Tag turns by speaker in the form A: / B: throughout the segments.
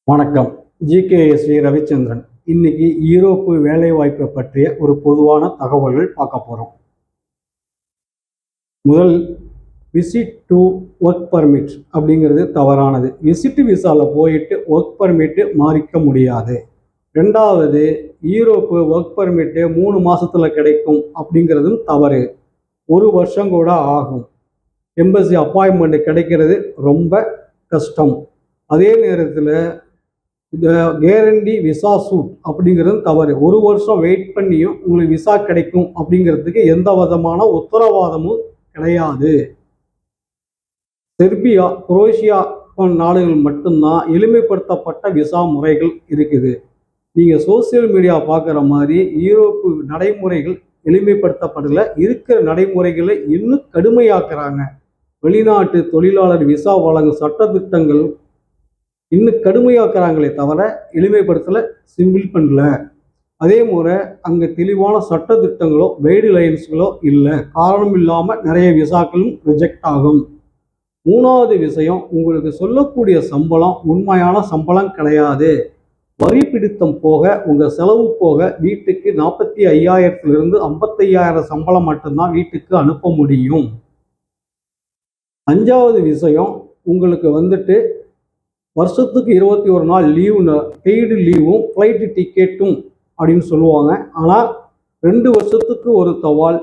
A: வணக்கம். ஜிகேஎஸ்வி ரவிச்சந்திரன். இன்னைக்கு யூரோப்பு வேலைவாய்ப்பை பற்றிய ஒரு பொதுவான தகவல்கள் பார்க்க போகிறோம். முதல், விசிட் டு ஒர்க் பர்மிட் அப்படிங்கிறது தவறானது. விசிட் விசாவில் போயிட்டு ஒர்க் பர்மிட்டு மாறிக்க முடியாது. ரெண்டாவது, யூரோப்பு ஒர்க் பர்மிட்டு 3 மாதத்தில் கிடைக்கும் அப்படிங்கிறதும் தவறு. 1 வருஷம் கூட ஆகும். எம்பசி அப்பாயின்மெண்ட் கிடைக்கிறது ரொம்ப கஷ்டம். அதே நேரத்தில் இந்த கேரண்டி விசா சூட் அப்படிங்கிறது தவறு. 1 வருஷம் வெயிட் பண்ணியும் உங்களுக்கு விசா கிடைக்கும் அப்படிங்கிறதுக்கு எந்த விதமான உத்தரவாதமும் கிடையாது. செர்பியா, குரோஷியா போன்ற நாடுகள் மட்டும்தான் எளிமைப்படுத்தப்பட்ட விசா முறைகள் இருக்குது. நீங்கள் சோசியல் மீடியா பார்க்குற மாதிரி யூரோப்பு நடைமுறைகள் எளிமைப்படுத்தப்படலை. இருக்கிற நடைமுறைகளை இன்னும் கடுமையாக்குறாங்க. வெளிநாட்டு தொழிலாளர் விசா வழங்கும் சட்டத்திட்டங்கள் இன்னும் கடுமையாக்குறாங்களே தவிர எளிமைப்படுத்தலை, சிம்பிள் பண்ணல. அதே முறை அங்கே தெளிவான சட்ட திட்டங்களோ கைட்லைன்ஸ்களோ இல்லை. காரணம் இல்லாமல் நிறைய விசாக்களும் ரிஜெக்ட் ஆகும். 3வது விஷயம், உங்களுக்கு சொல்லக்கூடிய சம்பளம் உண்மையான சம்பளம் கிடையாது. வரி பிடித்தம் போக, உங்கள் செலவு போக வீட்டுக்கு 45,000 55,000 சம்பளம் மட்டும்தான் வீட்டுக்கு அனுப்ப முடியும். 5வது விஷயம், உங்களுக்கு வருஷத்துக்கு 21 நாள் லீவு, பெய்டு லீவும் ஃப்ளைட்டு டிக்கெட்டும் அப்படின்னு சொல்லுவாங்க. ஆனால் 2 வருஷத்துக்கு ஒரு தவால்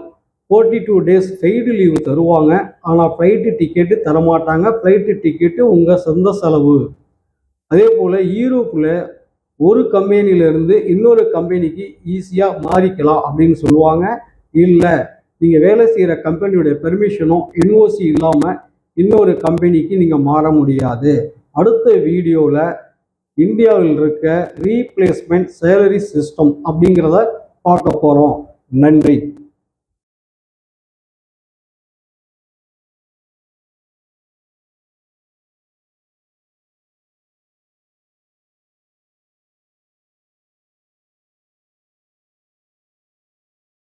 A: 42 டேஸ் பெய்டு லீவு தருவாங்க. ஆனால் ஃப்ளைட்டு டிக்கெட்டு தரமாட்டாங்க. ஃப்ளைட்டு டிக்கெட்டு உங்கள் சொந்த செலவு. அதே போல் யூரோப்பில் ஒரு கம்பெனியிலேருந்து இன்னொரு கம்பெனிக்கு ஈஸியாக மாறிக்கலாம் அப்படின்னு சொல்லுவாங்க. இல்லை, நீங்கள் வேலை செய்கிற கம்பெனியுடைய பெர்மிஷனோ என்ஓசி இல்லாமல் இன்னொரு கம்பெனிக்கு நீங்கள் மாற முடியாது. அடுத்த வீடியோவில் இந்தியாவில் இருக்க ரீப்ளேஸ்மெண்ட் சேலரி சிஸ்டம் அப்படிங்கிறத பார்க்க போகிறோம். நன்றி.